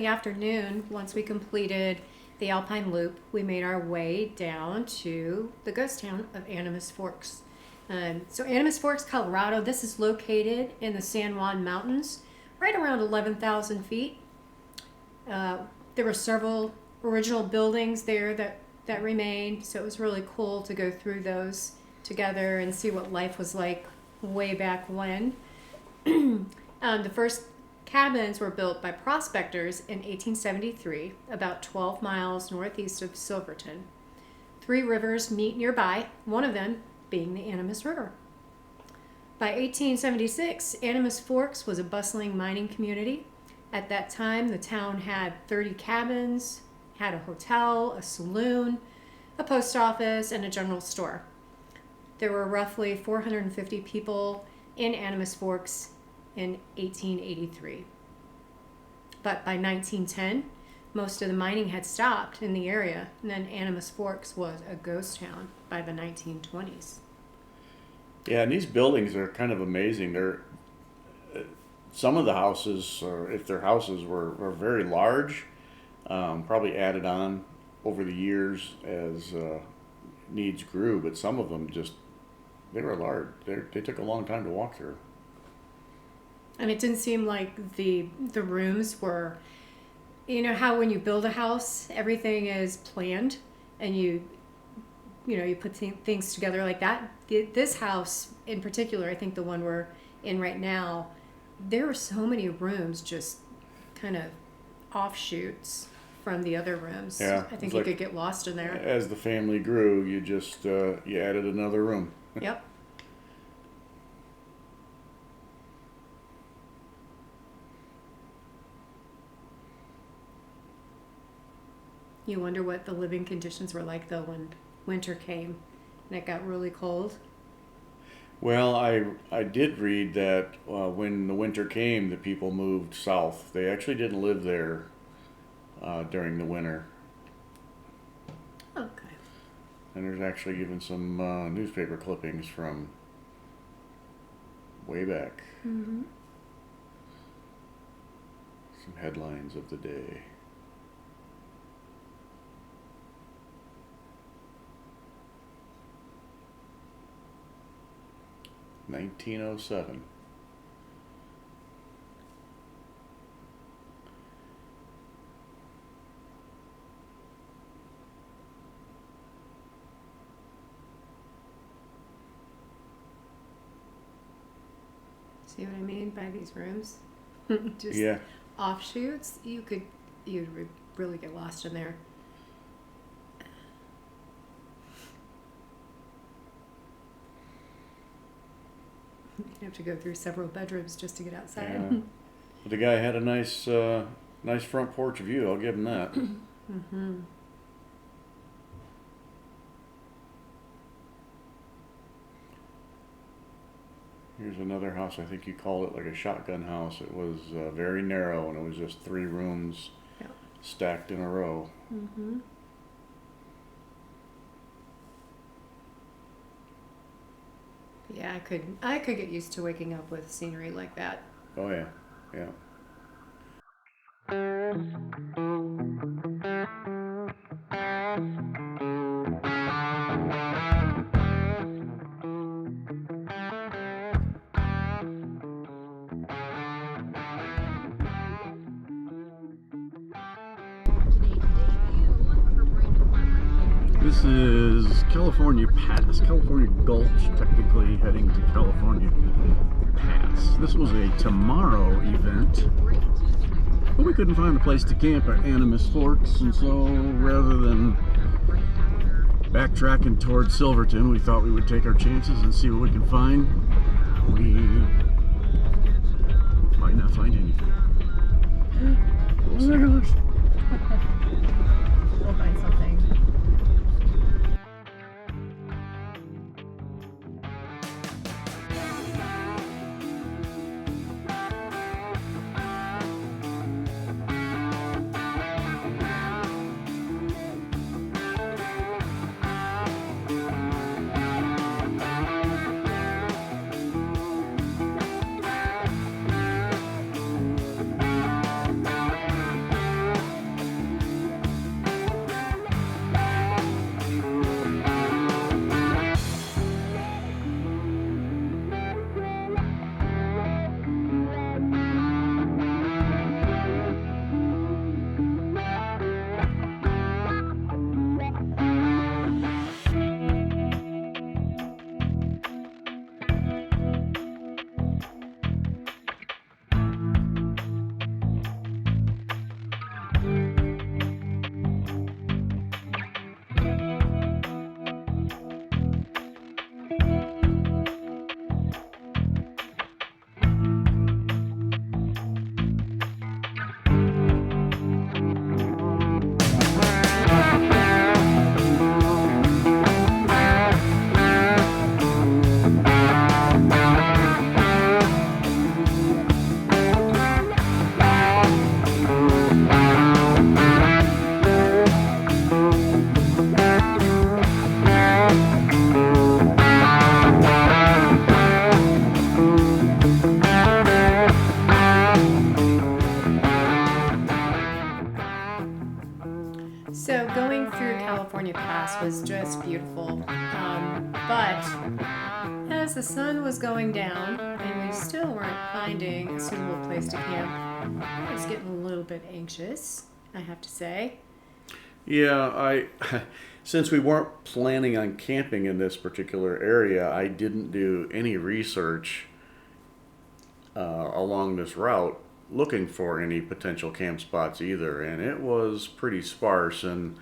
the afternoon, once we completed the Alpine Loop, we made our way down to the ghost town of Animas Forks. So Animas Forks, Colorado, this is located in the San Juan Mountains, right around 11,000 feet. There were several original buildings there that remained, so it was really cool to go through those together and see what life was like way back when. The first cabins were built by prospectors in 1873, about 12 miles northeast of Silverton. 3 rivers meet nearby, one of them being the Animas River. By 1876, Animas Forks was a bustling mining community. At that time, the town had 30 cabins, had a hotel, a saloon, a post office, and a general store. There were roughly 450 people in Animas Forks in 1883. But by 1910, most of the mining had stopped in the area, and then Animas Forks was a ghost town by the 1920s. Yeah, and these buildings are kind of amazing. They're some of the houses, or if their houses were very large, probably added on over the years as needs grew, but some of them they were large. They took a long time to walk through. And it didn't seem like the rooms were, you know how when you build a house, everything is planned and you put things together like that. This house in particular, I think the one we're in right now, there were so many rooms just kind of offshoots from the other rooms. Yeah, I think you could get lost in there. As the family grew, you just you added another room. Yep. You wonder what the living conditions were like though when winter came and it got really cold. Well, I did read that when the winter came, the people moved south. They actually didn't live there during the winter. Okay. And there's actually even some newspaper clippings from way back. Mm-hmm. Some headlines of the day. (1907). See what I mean by these rooms? Just Yeah. offshoots. You'd really get lost in there. You have to go through several bedrooms just to get outside. Yeah. But the guy had a nice front porch view. I'll give him that. Mm-hmm. Here's another house. I think you called it like a shotgun house. It was very narrow, and it was just 3 rooms stacked in a row. Mm-hmm. Yeah, I could get used to waking up with scenery like that. Oh yeah, yeah. This is California Gulch, technically heading to California Pass. This was a tomorrow event, but we couldn't find a place to camp at Animas Forks, and so rather than backtracking towards Silverton, we thought we would take our chances and see what we can find. We might not find anything. We'll see. We'll find something. was just beautiful. But as the sun was going down and we still weren't finding a suitable place to camp, I was getting a little bit anxious, I have to say. Yeah, since we weren't planning on camping in this particular area, I didn't do any research along this route looking for any potential camp spots either, and it was pretty sparse, and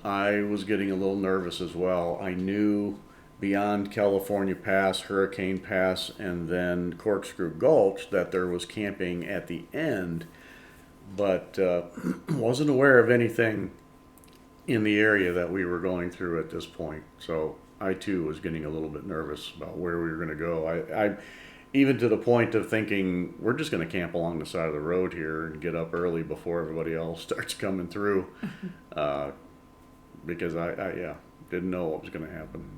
I was getting a little nervous as well. I knew beyond California Pass, Hurricane Pass, and then Corkscrew Gulch that there was camping at the end, but wasn't aware of anything in the area that we were going through at this point. So I too was getting a little bit nervous about where we were going to go. I even to the point of thinking we're just going to camp along the side of the road here and get up early before everybody else starts coming through, because I didn't know what was going to happen.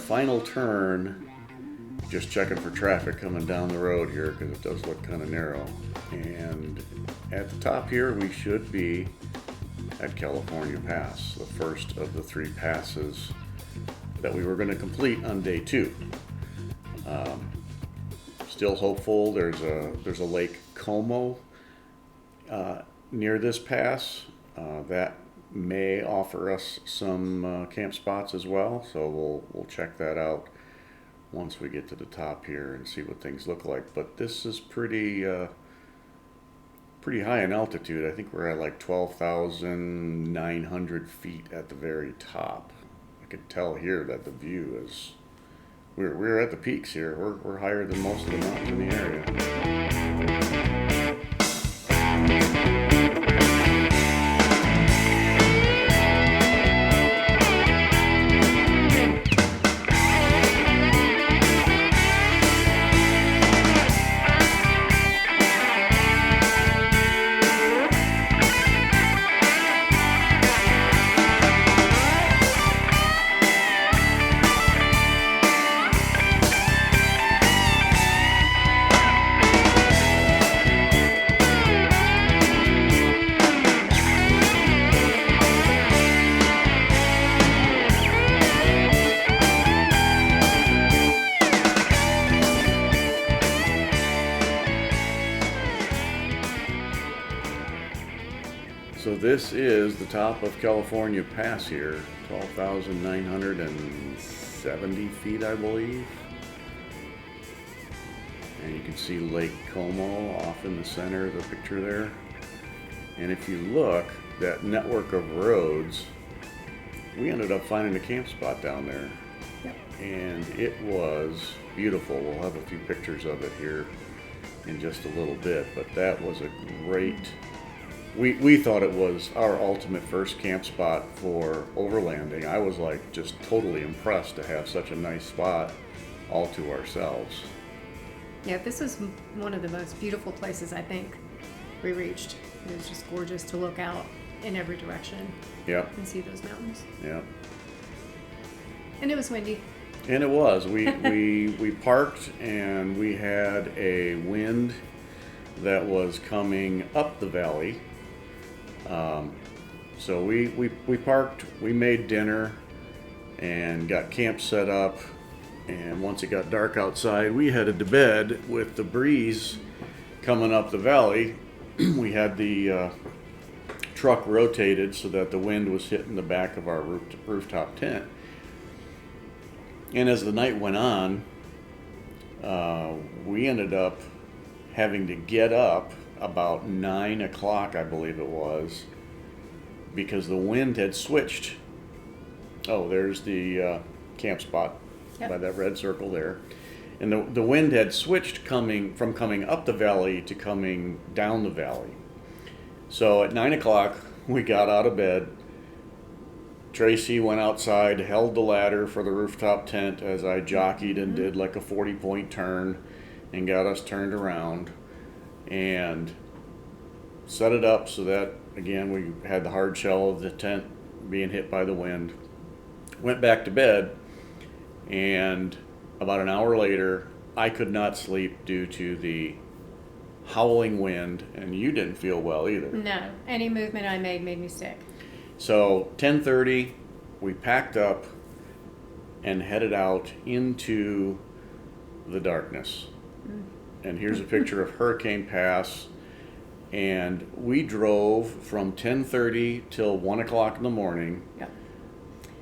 Final turn, just checking for traffic coming down the road here because it does look kind of narrow. And at the top here, we should be at California Pass, the first of the 3 passes that we were going to complete on day 2. Still hopeful. There's a Lake Como near this pass that may offer us some camp spots as well, so we'll check that out once we get to the top here and see what things look like. But this is pretty high in altitude. I think we're at like 12,900 feet at the very top. I can tell here that the view is we're at the peaks here. We're higher than most of the mountains in the area. this is the top of California Pass here, 12,970 feet, I believe. And you can see Lake Como off in the center of the picture there. And if you look, that network of roads, we ended up finding a camp spot down there. Yep. And it was beautiful. We'll have a few pictures of it here in just a little bit, but that was a great, we thought it was our ultimate first camp spot for overlanding. I was like just totally impressed to have such a nice spot all to ourselves. Yeah, this is one of the most beautiful places I think we reached. It was just gorgeous to look out in every direction. Yep. And see those mountains. Yep. And it was windy. And it was. We parked and we had a wind that was coming up the valley. So we parked, we made dinner and got camp set up. And once it got dark outside, we headed to bed with the breeze coming up the valley. We had the truck rotated so that the wind was hitting the back of our rooftop tent. And as the night went on, we ended up having to get up about 9 o'clock, I believe it was, because the wind had switched. Oh, there's the camp spot. Yep. By that red circle there. And the wind had switched coming up the valley to coming down the valley. So at 9 o'clock, we got out of bed. Tracy went outside, held the ladder for the rooftop tent as I jockeyed and did like a 40-point turn and got us turned around and set it up so that, again, we had the hard shell of the tent being hit by the wind. Went back to bed, and about an hour later, I could not sleep due to the howling wind, and you didn't feel well either. No, any movement I made me sick. So 10:30, we packed up and headed out into the darkness. And here's a picture of Hurricane Pass. And we drove from 10:30 till 1 o'clock in the morning. Yep.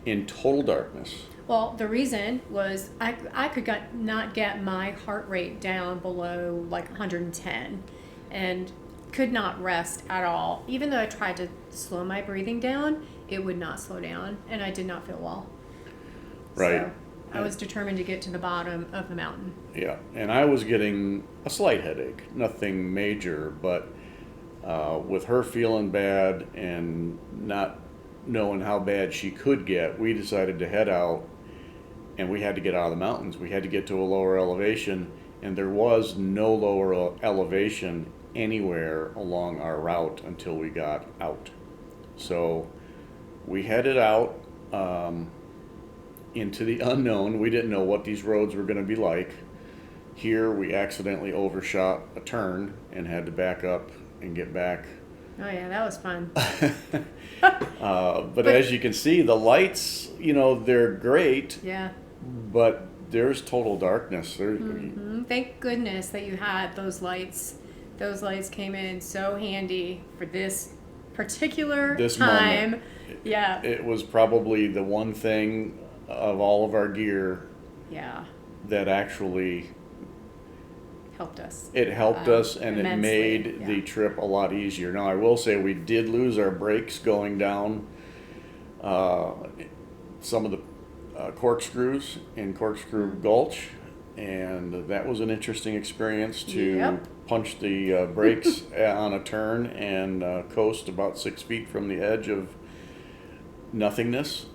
In total darkness. Well, the reason was I could not get my heart rate down below like 110 and could not rest at all. Even though I tried to slow my breathing down, it would not slow down, and I did not feel well. Right. So I was determined to get to the bottom of the mountain. Yeah, and I was getting a slight headache, nothing major, but with her feeling bad and not knowing how bad she could get, we decided to head out, and we had to get out of the mountains. We had to get to a lower elevation, and there was no lower elevation anywhere along our route until we got out. So we headed out into the unknown. We didn't know what these roads were going to be like. Here we accidentally overshot a turn and had to back up and get back. Oh yeah, that was fun. But as you can see, the lights, they're great. Yeah. But there's total darkness. Thank goodness that you had those lights. Those lights came in so handy for this particular time. Moment. Yeah. It was probably the one thing of all of our gear. Yeah. That actually helped us. It helped us, and immensely. It made the trip a lot easier. Now, I will say we did lose our brakes going down some of the corkscrews in Corkscrew Gulch, and that was an interesting experience to punch the brakes on a turn and coast about 6 feet from the edge of nothingness.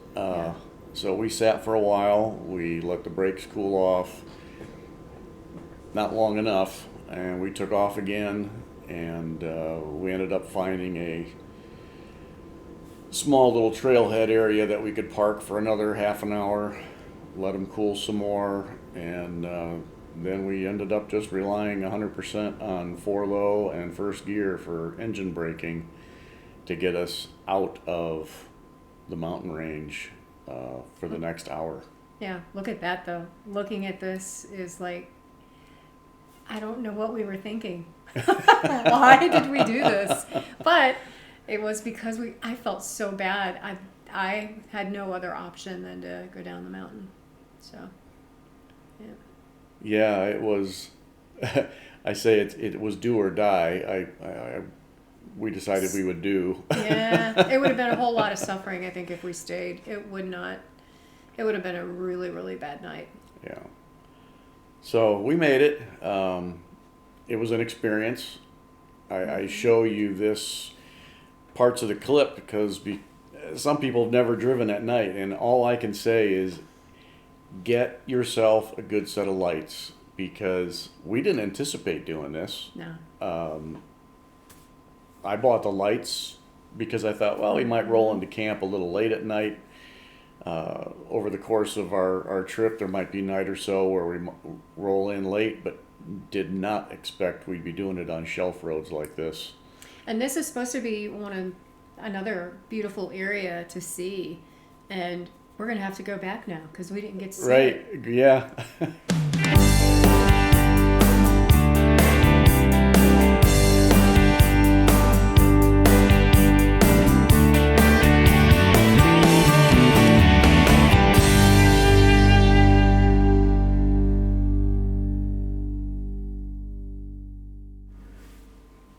So we sat for a while. We let the brakes cool off. Not long enough, and we took off again, and we ended up finding a small little trailhead area that we could park for another half an hour, let them cool some more, and then we ended up just relying 100% on 4-low and first gear for engine braking to get us out of the mountain range for the next hour. Yeah, look at that though. Looking at this is like, I don't know what we were thinking. Why did we do this? But it was because I felt so bad. I had no other option than to go down the mountain. So, yeah. Yeah, it was. I say it was do or die. We decided we would do. Yeah, it would have been a whole lot of suffering, I think, if we stayed. It would not. It would have been a really, really bad night. Yeah. So we made it. It was an experience. I show you this parts of the clip because some people have never driven at night, and all I can say is get yourself a good set of lights because we didn't anticipate doing this. No. I bought the lights because I thought, well, we might roll into camp a little late at night. Over the course of our trip, there might be a night or so where we roll in late, but did not expect we'd be doing it on shelf roads like this. And this is supposed to be another beautiful area to see, and we're gonna have to go back now because we didn't get to see it. Right? Yeah.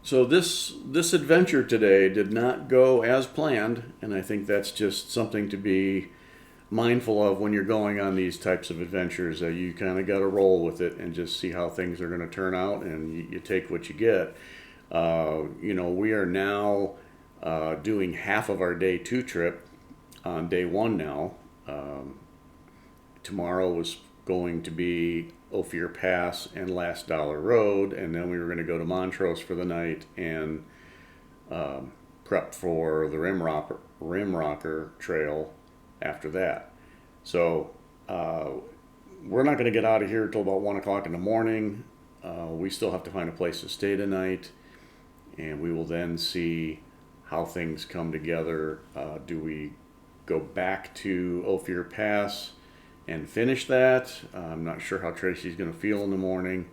So this adventure today did not go as planned, and I think that's just something to be mindful of when you're going on these types of adventures. That you kind of got to roll with it and just see how things are going to turn out, and you take what you get. We are now doing half of our day 2 trip on day 1 now. Tomorrow was going to be Ophir Pass and Last Dollar Road, and then we were going to go to Montrose for the night and prep for the Rim Rocker Trail after that. So we're not going to get out of here till about 1 o'clock in the morning. We still have to find a place to stay tonight, and we will then see how things come together. Do we go back to Ophir Pass and finish that? I'm not sure how Tracy's going to feel in the morning.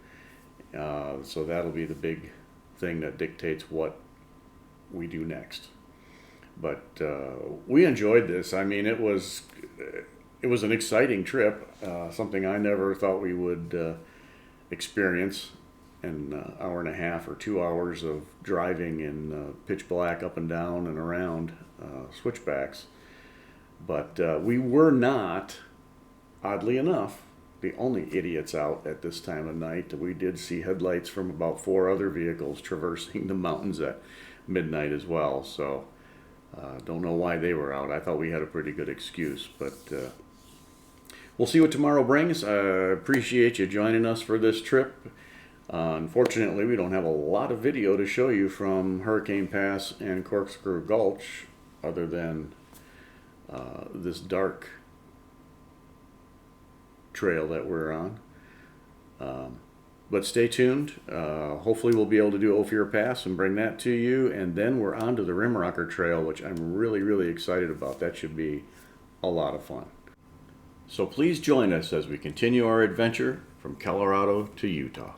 So that'll be the big thing that dictates what we do next. But we enjoyed this. I mean, it was an exciting trip, something I never thought we would experience. An hour and a half or 2 hours of driving in pitch black up and down and around switchbacks. But we were not, oddly enough, the only idiots out at this time of night. We did see headlights from about 4 other vehicles traversing the mountains at midnight as well. So don't know why they were out. I thought we had a pretty good excuse, but we'll see what tomorrow brings. I appreciate you joining us for this trip. Unfortunately, we don't have a lot of video to show you from Hurricane Pass and Corkscrew Gulch other than this dark trail that we're on. But stay tuned. Hopefully we'll be able to do Ophir Pass and bring that to you, and then we're on to the Rimrocker Trail, which I'm really, really excited about. That should be a lot of fun. So please join us as we continue our adventure from Colorado to Utah.